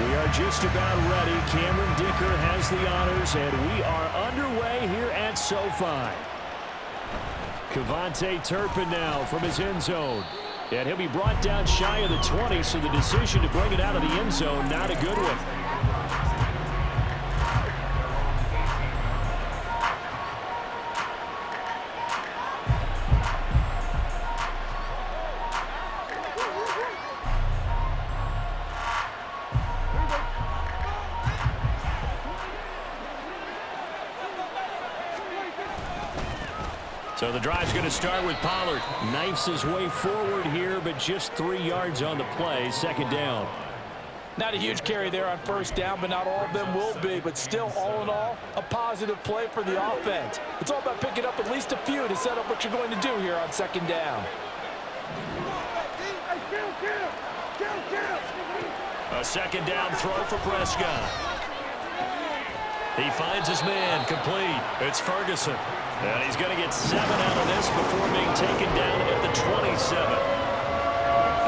We are just about ready. Cameron Dicker has the honors, and we are underway here at SoFi. Kevontae Turpin now from his end zone. And he'll be brought down shy of the 20, so the decision to bring it out of the end zone, not a good one. So the drive's going to start with Pollard. Knifes his way forward here, but just 3 yards on the play. Second down. Not a huge carry there on first down, but not all of them will be. But still, all in all, a positive play for the offense. It's all about picking up at least a few to set up what you're going to do here on second down. A second down throw for Prescott. He finds his man, complete. It's Ferguson. And he's going to get 7 out of this before being taken down at the 27. So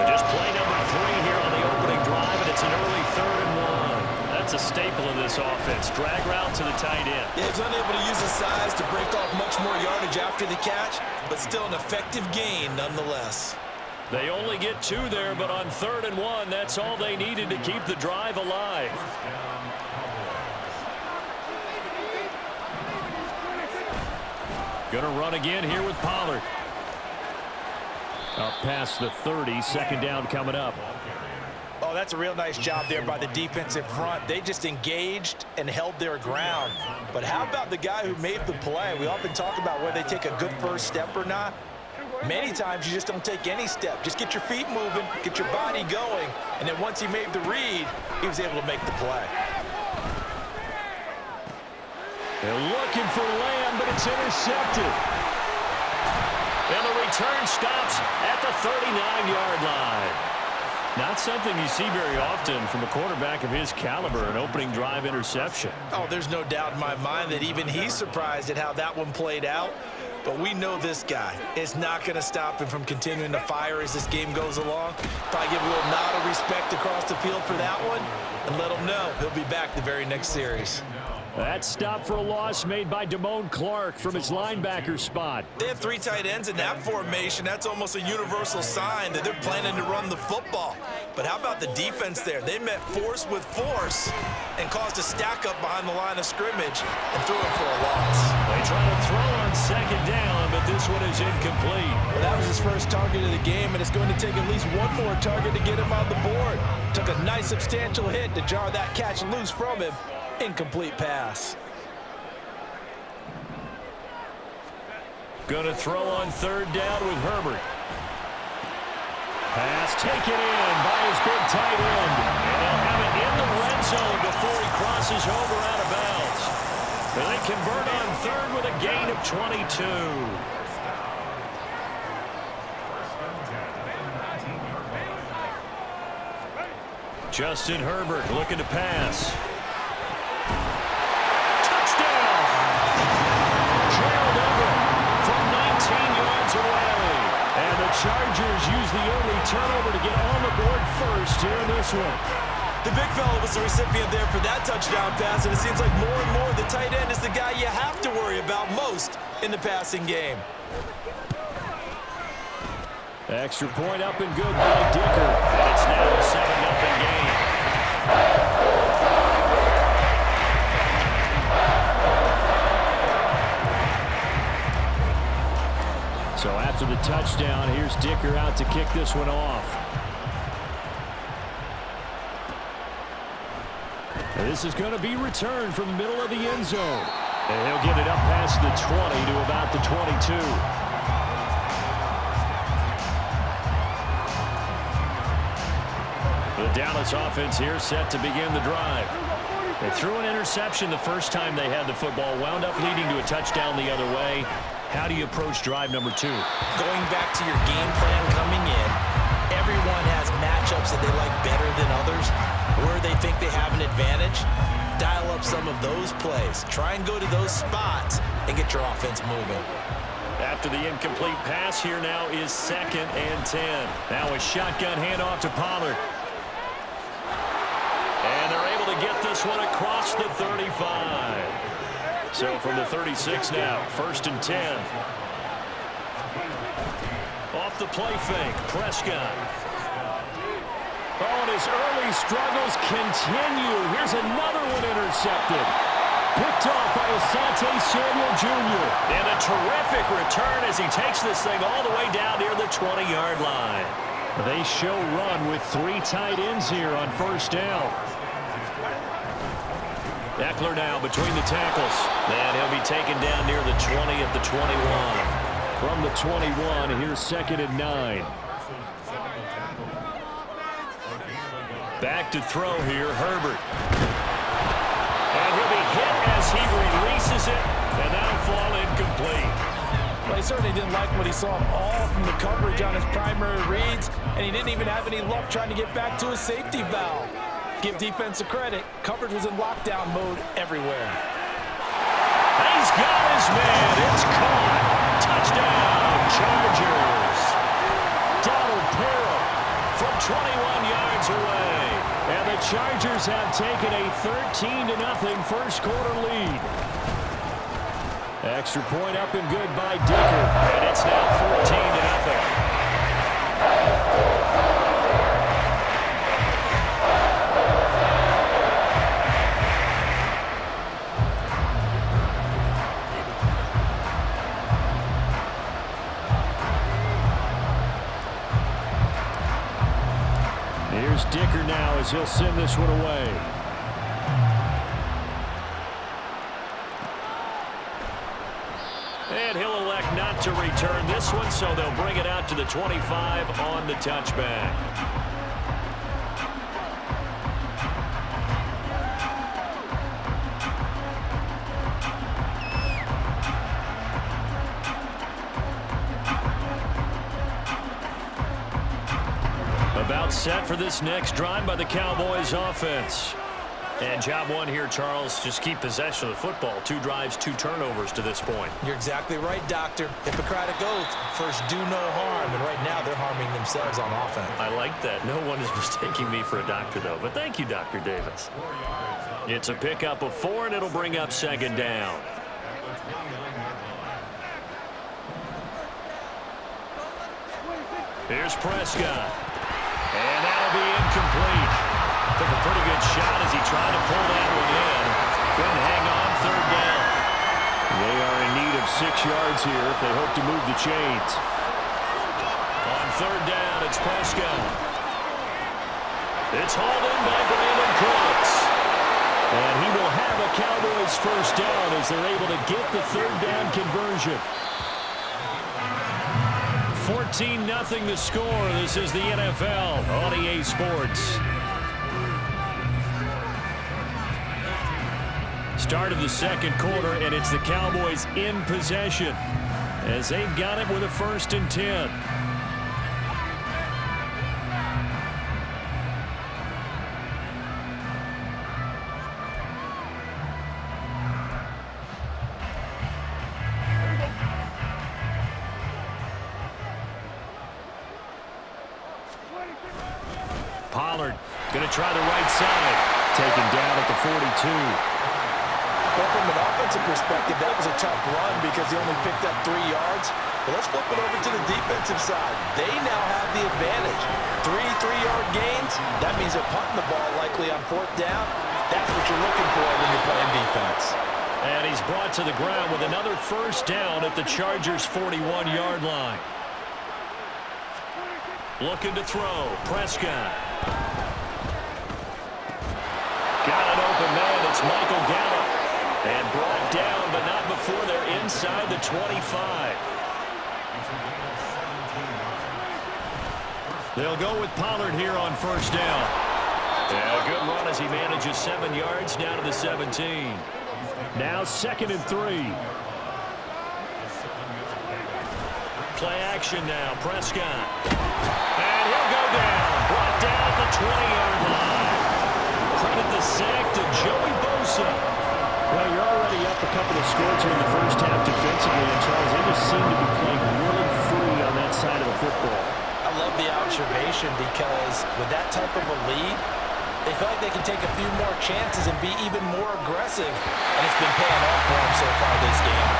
just play number 3 here on the opening drive, and it's an early 3rd and 1. That's a staple of this offense. Drag route to the tight end. Yeah, he's unable to use his size to break off much more yardage after the catch, but still an effective gain nonetheless. They only get 2 there, but on 3rd and 1, that's all they needed to keep the drive alive. Going to run again here with Pollard. Up past the 30, second down coming up. Oh, that's a real nice job there by the defensive front. They just engaged and held their ground. But how about the guy who made the play? We often talk about whether they take a good first step or not. Many times you just don't take any step. Just get your feet moving, get your body going, and then once he made the read, he was able to make the play. They're looking for Lamb, but it's intercepted. And the return stops at the 39-yard line. Not something you see very often from a quarterback of his caliber, an opening drive interception. Oh, there's no doubt in my mind that even he's surprised at how that one played out. But we know this guy is not going to stop him from continuing to fire as this game goes along. Probably give a little nod of respect across the field for that one and let him know he'll be back the very next series. That stop for a loss made by Damone Clark from his linebacker spot. They have 3 tight ends in that formation. That's almost a universal sign that they're planning to run the football. But how about the defense there? They met force with force and caused a stack up behind the line of scrimmage and threw it for a loss. They try to throw on second down, but this one is incomplete. Well, that was his first target of the game, and it's going to take at least one more target to get him on the board. Took a nice substantial hit to jar that catch loose from him. Incomplete pass. Gonna throw on 3rd down with Herbert. Pass taken in by his big tight end. And they'll have it in the red zone before he crosses over out of bounds. And they convert on 3rd with a gain of 22. Justin Herbert looking to pass. Chargers use the early turnover to get on the board first here in this one. The big fella was the recipient there for that touchdown pass, and it seems like more and more the tight end is the guy you have to worry about most in the passing game. Extra point up and good by Dicker. And it's now a 7-0 game. So after the touchdown, here's Dicker out to kick this one off. And this is going to be returned from the middle of the end zone. And he'll get it up past the 20 to about the 22. The Dallas offense here set to begin the drive. They threw an interception the first time they had the football, wound up leading to a touchdown the other way. How do you approach drive number 2? Going back to your game plan coming in, everyone has matchups that they like better than others, where they think they have an advantage. Dial up some of those plays. Try and go to those spots and get your offense moving. After the incomplete pass, here now is 2nd and 10. Now a shotgun handoff to Pollard. And they're able to get this one across the 35. So from the 36 now, 1st and 10. Off the play fake, Prescott. Oh, and his early struggles continue. Here's another one intercepted. Picked off by Asante Samuel Jr. And a terrific return as he takes this thing all the way down near the 20-yard line. They show run with 3 tight ends here on 1st down. Eckler now between the tackles. And he'll be taken down near the 20 at the 21. From the 21, here's 2nd and 9. Back to throw here, Herbert. And he'll be hit as he releases it, and that'll fall incomplete. Well, he certainly didn't like what he saw all from the coverage on his primary reads, and he didn't even have any luck trying to get back to his safety valve. Give defense a credit. Coverage was in lockdown mode everywhere. He's got his man. It's caught. Touchdown, Chargers. Donald Parham from 21 yards away. And the Chargers have taken a 13-0 first quarter lead. Extra point up and good by Dicker. And it's now 14-0. Here's Dicker now as he'll send this one away. And he'll elect not to return this one, so they'll bring it out to the 25 on the touchback. About set for this next drive by the Cowboys offense. And job one here, Charles, just keep possession of the football. 2 drives, 2 turnovers to this point. You're exactly right, Doctor. Hippocratic oath, first do no harm, and right now they're harming themselves on offense. I like that. No one is mistaking me for a doctor, though. But thank you, Dr. Davis. It's a pickup of 4, and it'll bring up 2nd down. Here's Prescott. And that'll be incomplete. Took a pretty good shot as he tried to pull that one in. Couldn't hang on 3rd down. They are in need of 6 yards here if they hope to move the chains. On 3rd down, it's Prescott. It's hauled in by Brandon Cooks. And he will have a Cowboys 1st down as they're able to get the 3rd down conversion. 14-0 the score. This is the NFL on EA Sports. Start of the 2nd quarter, and it's the Cowboys in possession as they've got it with a 1st and 10. Pollard going to try the right side. Taken down at the 42. But from an offensive perspective, that was a tough run because he only picked up 3 yards. But let's flip it over to the defensive side. They now have the advantage. 3 3-yard gains. That means they're punting the ball likely on 4th down. That's what you're looking for when you're playing defense. And he's brought to the ground with another 1st down at the Chargers' 41-yard line. Looking to throw. Prescott. Got an open man. It's Michael Gallup. And brought down, but not before they're inside the 25. They'll go with Pollard here on 1st down. Yeah, a good run as he manages 7 yards down to the 17. Now 2nd and 3. Play action now. Prescott. And he'll go down. Brought down at the 20-yard line. Credit the sack to Joey Bosa. Well, you're already up a couple of scores here in the 1st half defensively, and Charles, they just seem to be playing really free on that side of the football. I love the observation because with that type of a lead, They feel like they can take a few more chances and be even more aggressive, and it's been paying off for them so far this game.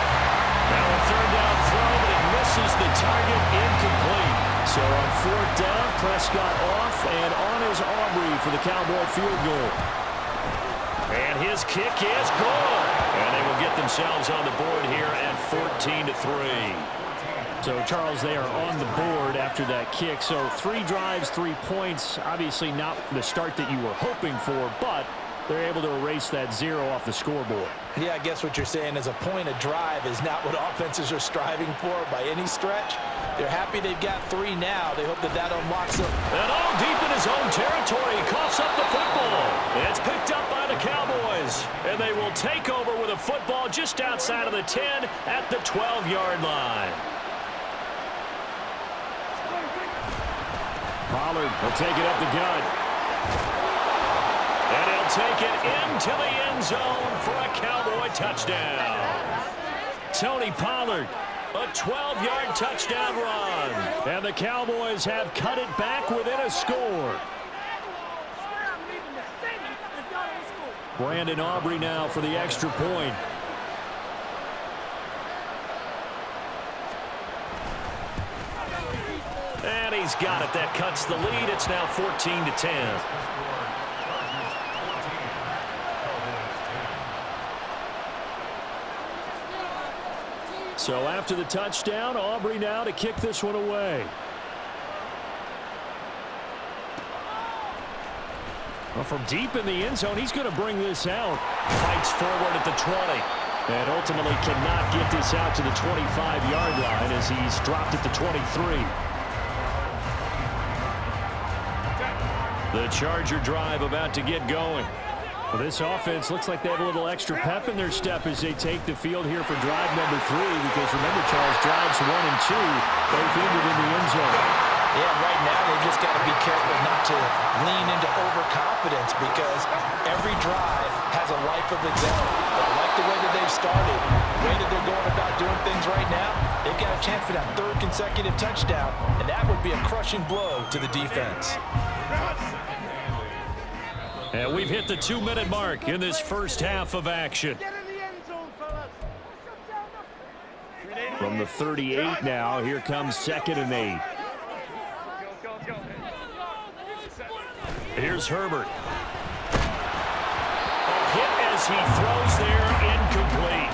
Now a third down throw, but it misses the target, incomplete. So on fourth down, Prescott off, and on is Aubrey for the Cowboy field goal. And his kick is good. And they will get themselves on the board here at 14-3. So, Charles, they are on the board after that kick. So 3 drives, 3 points. Obviously not the start that you were hoping for, but they're able to erase that 0 off the scoreboard. Yeah, I guess what you're saying is a point a drive is not what offenses are striving for by any stretch. They're happy they've got 3 now. They hope that that unlocks them. And all deep in his own territory, he coughs up the football. It's picked up by the Cowboys, and they will take over with a football just outside of the 10 at the 12-yard line. Pollard will take it up the gut. And he'll take it into the end zone for a Cowboy touchdown. Tony Pollard, a 12-yard touchdown run. And the Cowboys have cut it back within a score. Brandon Aubrey now for the extra point. And he's got it. That cuts the lead. It's now 14-10. So after the touchdown, Aubrey now to kick this one away. Well, from deep in the end zone, he's going to bring this out. Fights forward at the 20. And ultimately cannot get this out to the 25-yard line as he's dropped at the 23. The Charger drive about to get going. Well, this offense looks like they have a little extra pep in their step as they take the field here for drive number 3, because remember, Charles, drives 1 and 2 both ended in the end zone. Yeah, right now they've just got to be careful not to lean into overconfidence, because every drive has a life of its own. But I like the way that they've started, the way that they're going about doing things right now. They've got a chance for that 3rd consecutive touchdown, and that would be a crushing blow to the defense. And we've hit the 2-minute mark in this first half of action. From the 38 now, here comes 2nd and 8. Here's Herbert. A hit as he throws there, incomplete.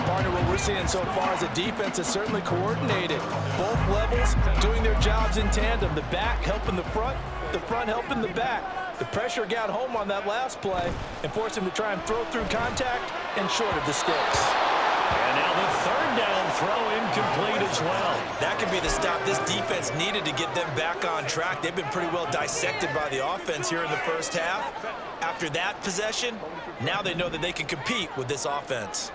Partner, what we're seeing so far is a defense that's certainly coordinated. Both levels doing their jobs in tandem. The back helping the front helping the back. The pressure got home on that last play and forced him to try and throw through contact and short of the sticks. And now the 3rd down throw incomplete as well. That could be the stop this defense needed to get them back on track. They've been pretty well dissected by the offense here in the first half. After that possession, now they know that they can compete with this offense.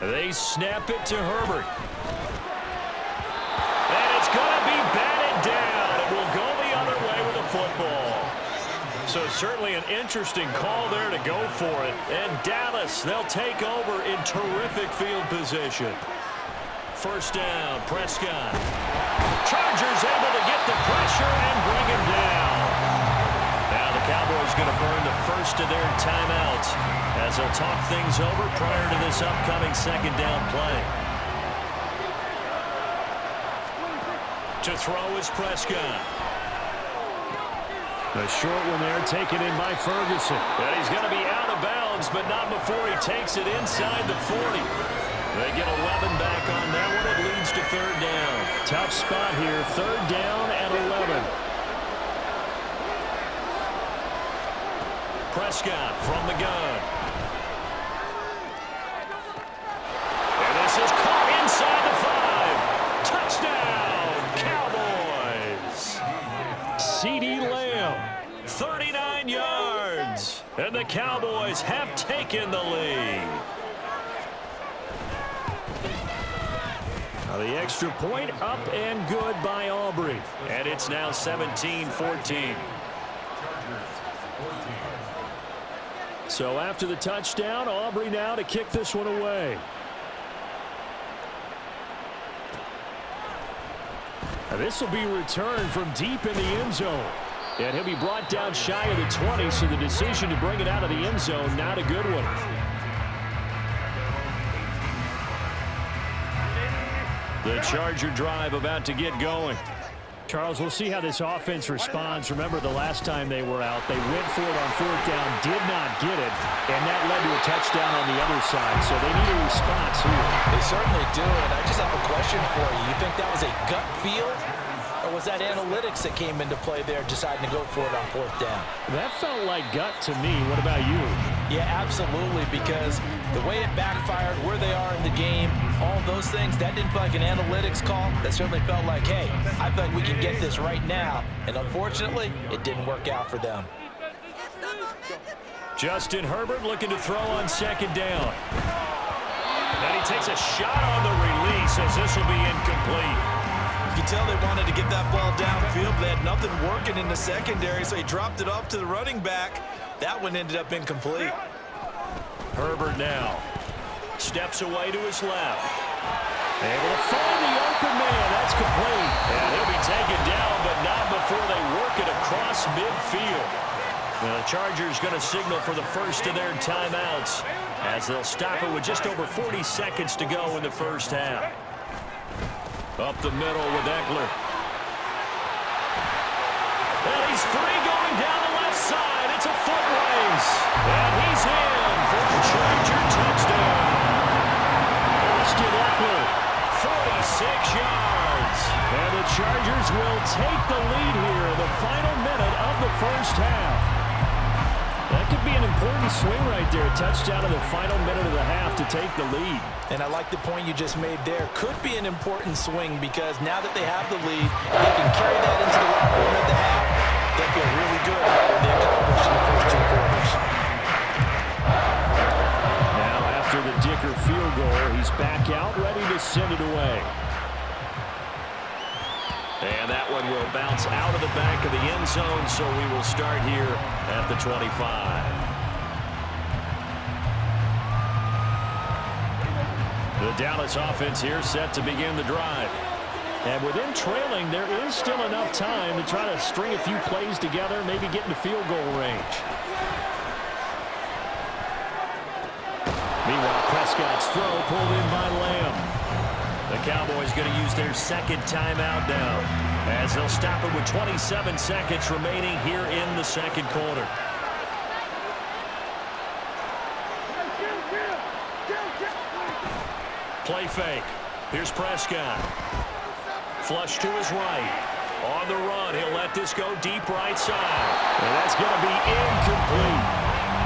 They snap it to Herbert. And it's going to be batted down. It will go the other way with the football. So certainly an interesting call there to go for it. And Dallas, they'll take over in terrific field position. First down, Prescott. Chargers able to get the pressure and bring him down. Now the Cowboys going to burn the first of their timeouts as they'll talk things over prior to this upcoming 2nd down play. To throw is Prescott. A short one there taken in by Ferguson. And he's going to be out of bounds, but not before he takes it inside the 40. They get 11 back on that one. It leads to 3rd down. Tough spot here. 3rd down and 11. Prescott from the gun. And this is caught inside the 5. Touchdown, Cowboys. CeeDee Lamb. 39 yards. And the Cowboys have taken the lead. Now the extra point up and good by Aubrey. And it's now 17-14. So after the touchdown, Aubrey now to kick this one away. This will be returned from deep in the end zone. And he'll be brought down shy of the 20, so the decision to bring it out of the end zone, not a good one. The Charger drive about to get going. Charles, we'll see how this offense responds. Remember, the last time they were out, they went for it on 4th down, did not get it, and that led to a touchdown on the other side. So they need a response here. They certainly do, and I just have a question for you. You think that was a gut feel, or was that analytics that came into play there, deciding to go for it on 4th down? That felt like gut to me. What about you? Yeah, absolutely, because the way it backfired, where they are in the game, all those things, that didn't feel like an analytics call. That certainly felt like, hey, I feel like we can get this right now. And unfortunately, it didn't work out for them. Justin Herbert looking to throw on 2nd down. And he takes a shot on the release as this will be incomplete. You can tell they wanted to get that ball downfield. They had nothing working in the secondary, so he dropped it off to the running back. That one ended up incomplete. Herbert now steps away to his left. Able to find the open man. That's complete. And he'll be taken down, but not before they work it across midfield. The Chargers going to signal for the first of their timeouts as they'll stop it with just over 40 seconds to go in the first half. Up the middle with Eckler. And he's free going down the left side. It's a foot race. And he's in for the Charger touchdown. Austin Eckler, 46 yards. And the Chargers will take the lead here in the final minute of the first half. That could be an important swing right there. Touchdown in the final minute of the half to take the lead. And I like the point you just made there. Could be an important swing because now that they have the lead, they can carry that into the locker room at the half. They feel really good about what they accomplished in the first 2 quarters. Now after the Dicker field goal, he's back out ready to send it away. And that one will bounce out of the back of the end zone, so we will start here at the 25. The Dallas offense here set to begin the drive. And within trailing, there is still enough time to try to string a few plays together, maybe get into field goal range. Meanwhile, Prescott's throw pulled in by Lamb. The Cowboys going to use their 2nd timeout now as they'll stop it with 27 seconds remaining here in the 2nd quarter. Play fake. Here's Prescott. Flush to his right. On the run, he'll let this go deep right side. And that's going to be incomplete.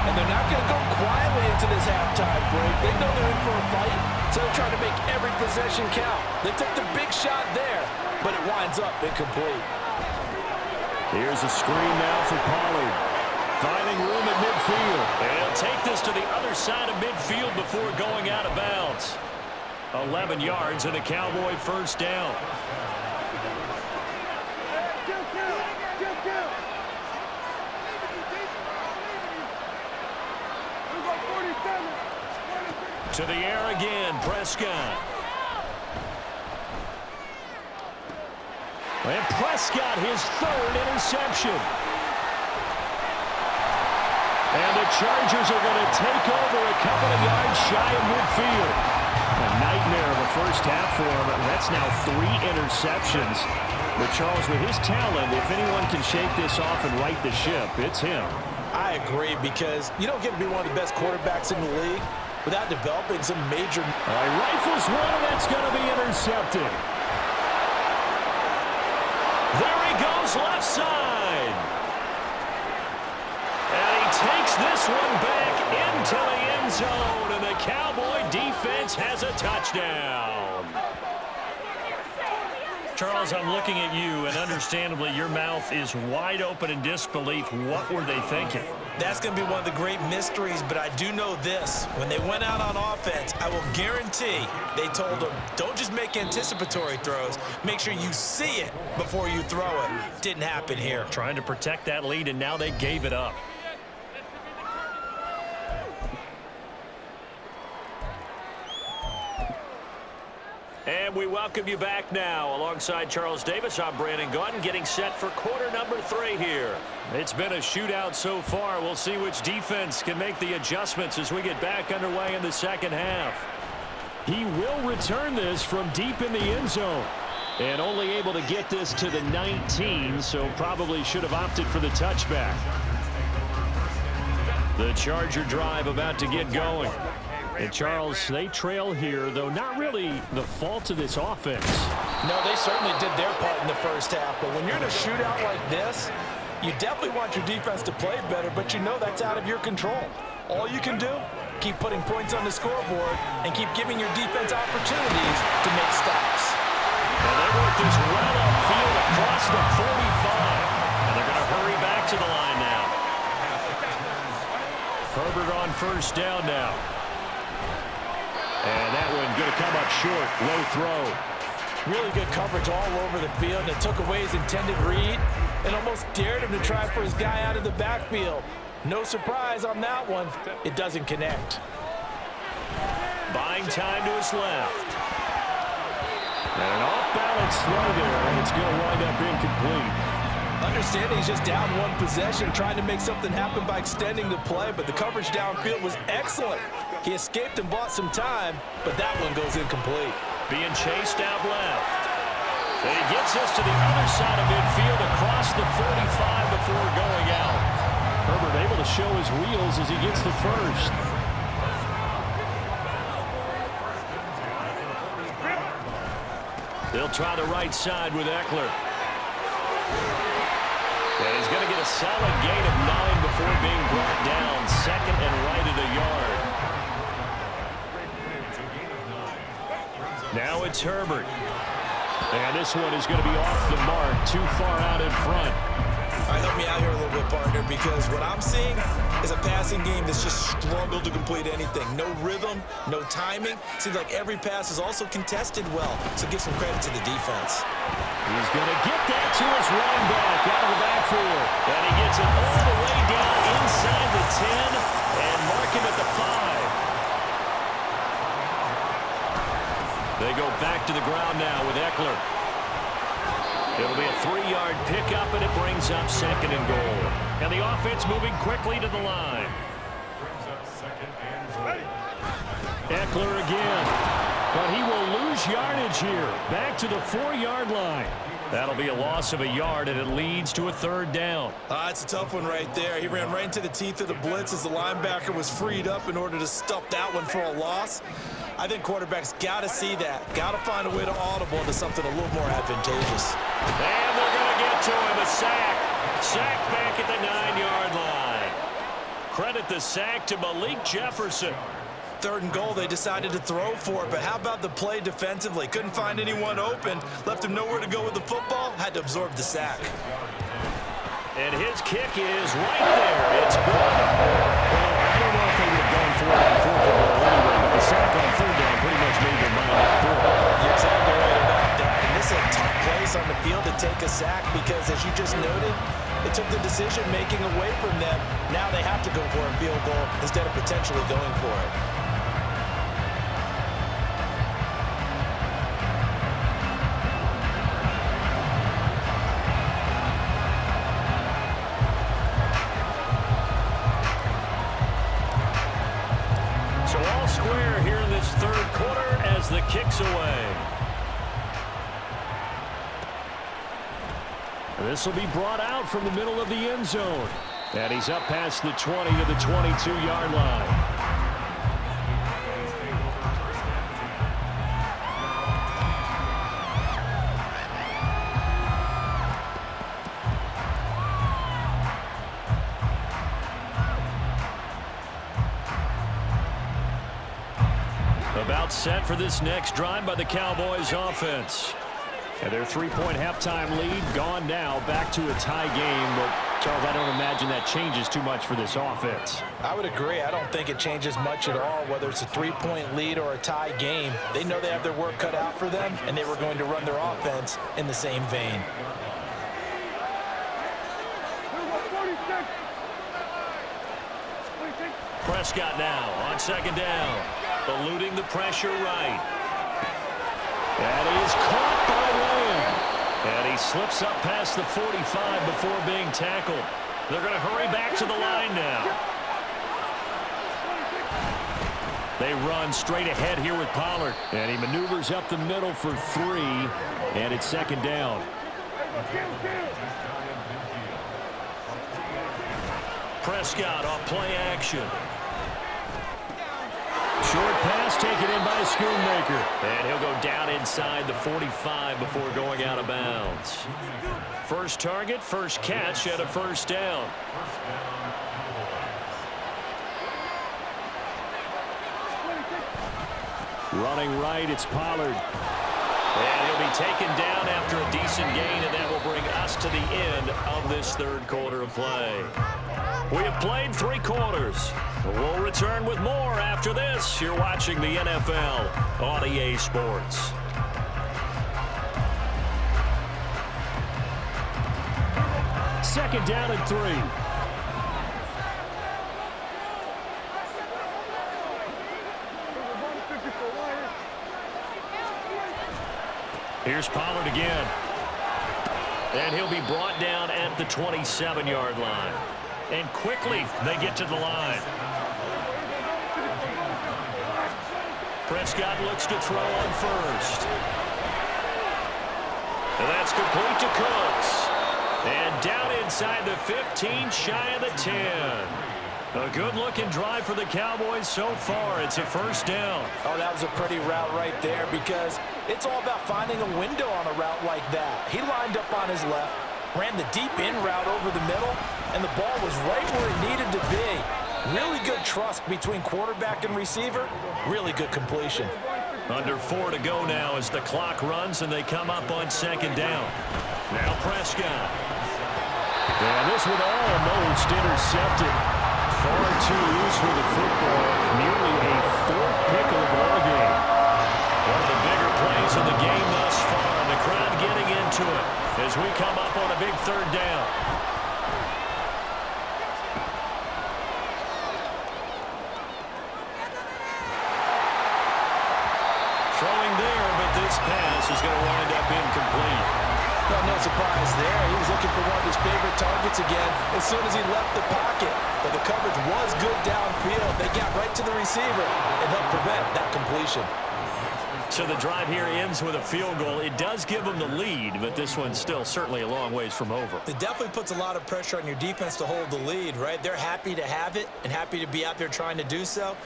And they're not going to go quietly into this halftime break. They know they're in for a fight, so they're trying to make every possession count. They took the big shot there, but it winds up incomplete. Here's a screen now for Pollard. Finding room at midfield. And he'll take this to the other side of midfield before going out of bounds. 11 yards and a Cowboy first down. To the air again, Prescott. And Prescott, his 3rd interception. And the Chargers are going to take over a couple of yards shy of midfield. A nightmare of a first half for him, and that's now 3 interceptions. But Charles, with his talent, if anyone can shake this off and right the ship, it's him. I agree, because you don't get to be one of the best quarterbacks in the league without developing some major... Rifles one, and that's going to be intercepted. There he goes, left side. And he takes this one back into the end zone, and the Cowboy defense has a touchdown. Charles, I'm looking at you, and understandably, your mouth is wide open in disbelief. What were they thinking? That's going to be one of the great mysteries, but I do know this. When they went out on offense, I will guarantee they told them, don't just make anticipatory throws. Make sure you see it before you throw it. Didn't happen here. Trying to protect that lead, and now they gave it up. And And we welcome you back now. Alongside Charles Davis, I'm Brandon Gaudin, getting set for quarter number 3 here. It's been a shootout so far. We'll see which defense can make the adjustments as we get back underway in the second half. He will return this from deep in the end zone. And only able to get this to the 19, so probably should have opted for the touchback. The Charger drive about to get going. And, Charles, they trail here, though not really the fault of this offense. No, they certainly did their part in the first half. But when you're in a shootout like this, you definitely want your defense to play better, but you know that's out of your control. All you can do, keep putting points on the scoreboard and keep giving your defense opportunities to make stops. And they work this well upfield across the 45. And they're going to hurry back to the line now. Herbert on first down now. And that one going to come up short. Low throw. Really good coverage all over the field. And it took away his intended read and almost dared him to try for his guy out of the backfield. No surprise on that one. It doesn't connect. Buying time to his left. And an off-balance throw there, and it's going to wind up incomplete. Understanding he's just down one possession, trying to make something happen by extending the play, but the coverage downfield was excellent. He escaped and bought some time, but that one goes incomplete. Being chased out left. And he gets us to the other side of midfield across the 45 before going out. Herbert able to show his wheels as he gets the first. They'll try the right side with Eckler. And he's going to get a solid gain of 9 before being brought down. Second and right at a yard. Now it's Herbert. And this one is going to be off the mark, too far out in front. All right, help me out here a little bit, partner, because what I'm seeing is a passing game that's just struggled to complete anything. No rhythm, no timing. Seems like every pass is also contested well, so give some credit to the defense. He's going to get that to his running back out of the backfield. And he gets it all the way down inside the 10 and mark him at the 5. They go back to the ground now with Eckler. It'll be a 3-yard pickup, and it brings up second and goal. And the offense moving quickly to the line. Eckler again. But he will lose yardage here. Back to the 4-yard line. That'll be a loss of a yard, and it leads to a third down. It's a tough one right there. He ran right into the teeth of the blitz as the linebacker was freed up in order to stop that one for a loss. I think quarterbacks got to see that. Got to find a way to audible into something a little more advantageous. And they're going to get to him. A sack. Sack back at the 9-yard line. Credit the sack to Malik Jefferson. Third and goal, they decided to throw for it, but how about the play defensively? Couldn't find anyone open, left him nowhere to go with the football, had to absorb the sack. And his kick is right there. It's good. Well, I don't know if they would have gone for it on fourth and goal anyway, but the sack on third down pretty much made their mind up for it. You're exactly right about that. And this is a tough place on the field to take a sack because, as you just noted, it took the decision-making away from them. Now they have to go for a field goal instead of potentially going for it. The kicks away. This will be brought out from the middle of the end zone. And he's up past the 20 to the 22-yard line. About set for this next drive by the Cowboys offense. And their 3-point halftime lead gone now, back to a tie game. But, Charles, I don't imagine that changes too much for this offense. I would agree. I don't think it changes much at all, whether it's a 3-point lead or a tie game. They know they have their work cut out for them, and they were going to run their offense in the same vein. Prescott now on second down. Eluding the pressure right. And he is caught by Lamb. And he slips up past the 45 before being tackled. They're going to hurry back to the line now. They run straight ahead here with Pollard. And he maneuvers up the middle for 3. And it's second down. Prescott off play action. Short pass taken in by Schoonmaker. And he'll go down inside the 45 before going out of bounds. First target, first catch, and a first down. Running right, it's Pollard. And he'll be taken down after a decent gain, and that will bring us to the end of this third quarter of play. We have played 3 quarters. We'll return with more after this. You're watching the NFL on EA Sports. Second down and 3. Here's Pollard again. And he'll be brought down at the 27-yard line. And quickly, they get to the line. Prescott looks to throw on first. And that's complete to Cooks. And down inside the 15, shy of the 10. A good-looking drive for the Cowboys so far. It's a first down. Oh, that was a pretty route right there because it's all about finding a window on a route like that. He lined up on his left, ran the deep in route over the middle, and the ball was right where it needed to be. Really good trust between quarterback and receiver. Really good completion. Under 4 to go now as the clock runs and they come up on second down. Now Prescott. And this one almost intercepted. Far too loose with the football. Nearly a 4th pick of the ball game. One of the bigger plays in the game thus far. And the crowd getting into it as we come up on a big third down. Throwing there, but this pass is going to wind up incomplete. Well, no surprise there. He was looking for one of his favorite targets again as soon as he left the pocket. But the coverage was good downfield. They got right to the receiver and helped prevent that completion. So the drive here ends with a field goal. It does give them the lead, but this one's still certainly a long ways from over. It definitely puts a lot of pressure on your defense to hold the lead, right? They're happy to have it and happy to be out there trying to do so.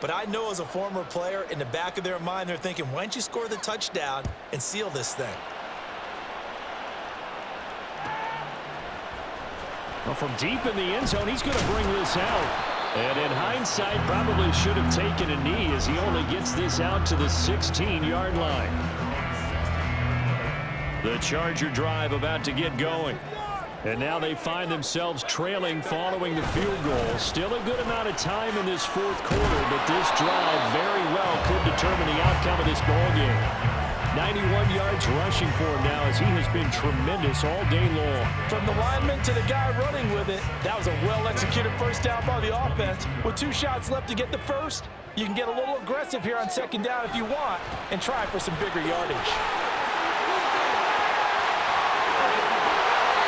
But I know as a former player, in the back of their mind, they're thinking, why don't you score the touchdown and seal this thing? Well, from deep in the end zone, he's going to bring this out. And in hindsight, probably should have taken a knee as he only gets this out to the 16-yard line. The Charger drive about to get going. And now they find themselves trailing following the field goal. Still a good amount of time in this fourth quarter, but this drive very well could determine the outcome of this ballgame. 91 yards rushing for him now as he has been tremendous all day long. From the lineman to the guy running with it, that was a well-executed first down by the offense. With 2 shots left to get the first, you can get a little aggressive here on second down if you want and try for some bigger yardage.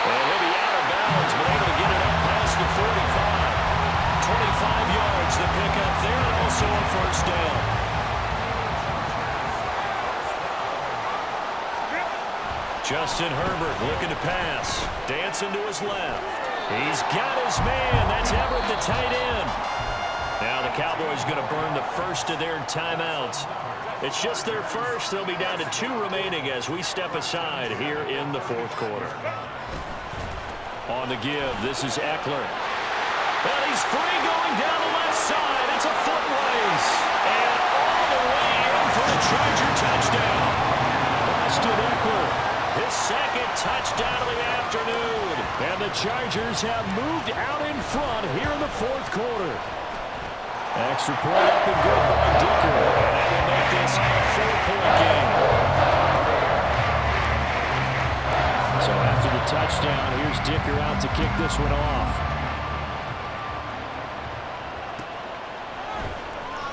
And he'll be out of bounds, but able to get it up past the 45. 25 yards the pickup there, and also a first down. Justin Herbert looking to pass. Dancing to his left. He's got his man. That's Everett, the tight end. Now the Cowboys going to burn the first of their timeouts. It's just their first. They'll be down to 2 remaining as we step aside here in the fourth quarter. On the give, this is Eckler. Well, he's free going down the left side. It's a foot race. And all the way in for the Charger touchdown. Austin Eckler. His second touchdown of the afternoon. And the Chargers have moved out in front here in the fourth quarter. Extra point up and good by Dicker. And that will make this a 4-point game. So after the touchdown, here's Dicker out to kick this one off.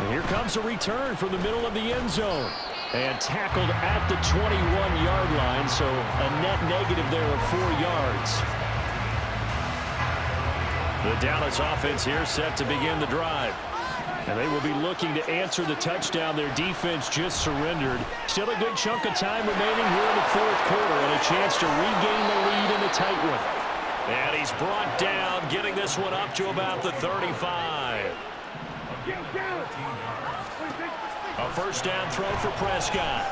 And here comes a return from the middle of the end zone. And tackled at the 21-yard line, so a net negative there of 4 yards. The Dallas offense here set to begin the drive. And they will be looking to answer the touchdown their defense just surrendered. Still a good chunk of time remaining here in the fourth quarter and a chance to regain the lead in a tight one. And he's brought down, getting this one up to about the 35. A first down throw for Prescott.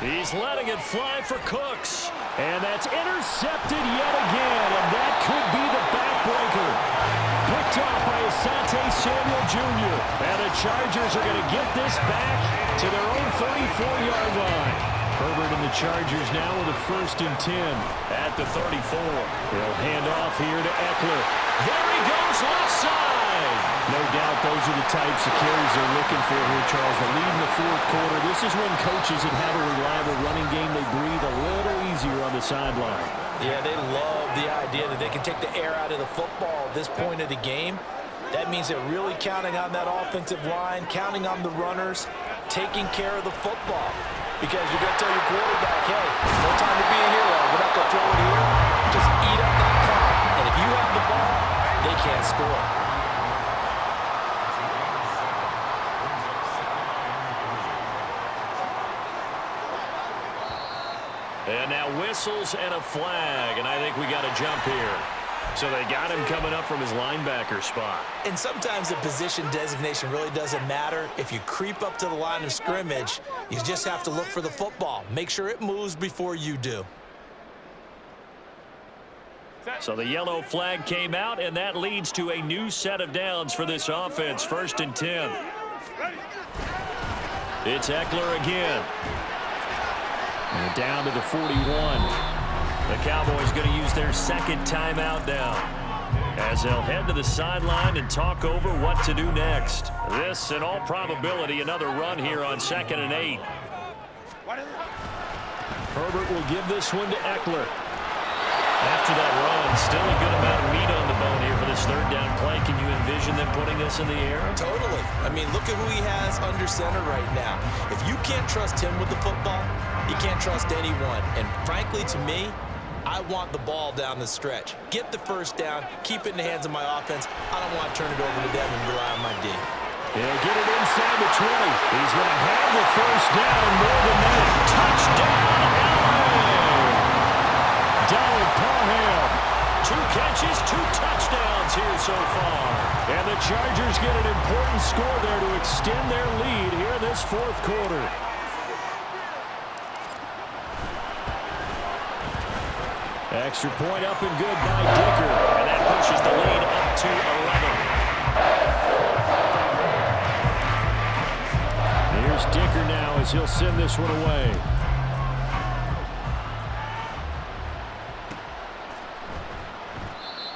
He's letting it fly for Cooks. And that's intercepted yet again, and that could be the backbreaker. Picked off by Asante Samuel Jr. And the Chargers are going to get this back to their own 34-yard line. Herbert and the Chargers now with a 1st and 10 at the 34. They'll hand off here to Eckler. There he goes, left side. No doubt those are the types of carries they're looking for here, Charles. The lead in the fourth quarter. This is when coaches that have a reliable running game, they breathe a little easier on the sideline. Yeah, they love the idea that they can take the air out of the football at this point of the game. That means they're really counting on that offensive line, counting on the runners, taking care of the football. Because you're going to tell your quarterback, hey, no time to be a hero. We're not going to throw it here. Just eat up that clock. And if you have the ball, they can't score. And now whistles and a flag, and I think we got a jump here. So they got him coming up from his linebacker spot. And sometimes the position designation really doesn't matter. If you creep up to the line of scrimmage, you just have to look for the football. Make sure it moves before you do. So the yellow flag came out, and that leads to a new set of downs for this offense. 1st and 10. It's Eckler again. And down to the 41. The Cowboys going to use their 2nd timeout now, as they'll head to the sideline and talk over what to do next. This, in all probability, another run here on 2nd and 8. Herbert will give this one to Eckler. After that run, still a good amount of meat on the bone here for this 3rd down play. Can you envision them putting this in the air? Totally. I mean, look at who he has under center right now. If you can't trust him with the football, you can't trust anyone. And frankly, to me, I want the ball down the stretch. Get the 1st down, keep it in the hands of my offense. I don't want to turn it over to them and rely on my D. He'll get it inside the 20. He's going to have the 1st down and more than that. Touchdown, Donald Parham. 2 catches, 2 touchdowns here so far. And the Chargers get an important score there to extend their lead here in this 4th quarter. Extra point up and good by Dicker. And that pushes the lead up to 11. Here's Dicker now as he'll send this one away.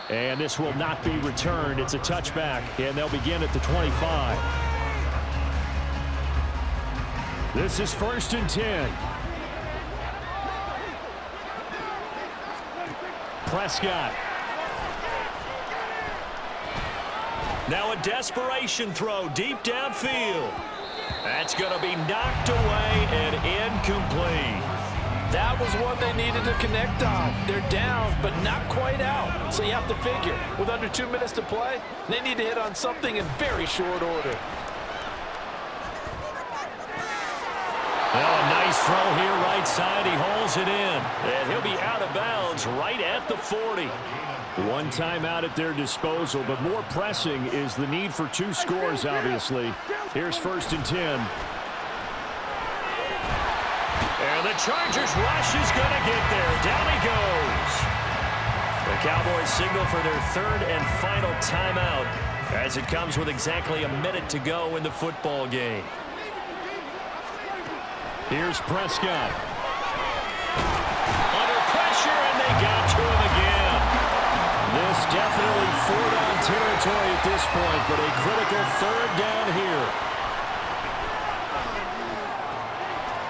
And this will not be returned. It's a touchback, and they'll begin at the 25. This is 1st and 10. Prescott. Now a desperation throw deep downfield. That's going to be knocked away and incomplete. That was one they needed to connect on. They're down, but not quite out. So you have to figure, with under 2 minutes to play, they need to hit on something in very short order. Well, a nice throw here right side. He hauls it in. And he'll be out of bounds right at the 40. One timeout at their disposal, but more pressing is the need for 2 scores, obviously. Here's 1st and 10. And the Chargers rush is going to get there. Down he goes. The Cowboys signal for their 3rd and final timeout as it comes with exactly a minute to go in the football game. Here's Prescott. Under pressure, and they got to him again. This definitely 4-down territory at this point, but a critical 3rd down here.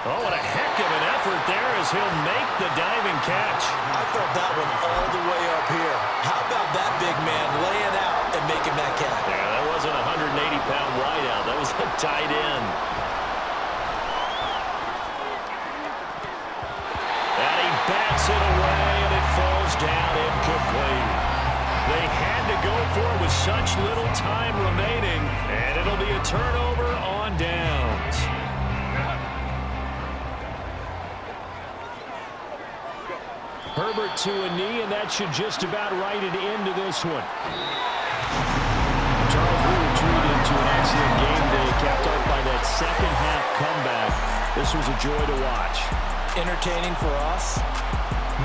Oh, what a heck of an effort there as he'll make the diving catch. I felt that one all the way up here. How about that big man laying out and making that catch? Yeah, that wasn't a 180-pound wideout. That was a tight end. Hits it away, and it falls down incomplete. They had to go for it with such little time remaining, and it'll be a turnover on downs. Herbert to a knee, and that should just about write it into this one. Charles, we retreat into an excellent game day, capped off by that second-half comeback. This was a joy to watch. Entertaining for us.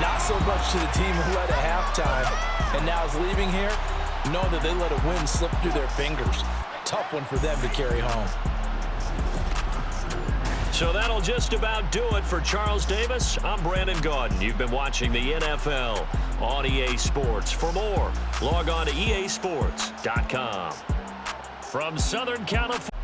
Not so much to the team who led at halftime and now is leaving here, knowing that they let a win slip through their fingers. Tough one for them to carry home. So that'll just about do it for Charles Davis. I'm Brandon Gaudin. You've been watching the NFL on EA Sports. For more, log on to easports.com. From Southern California.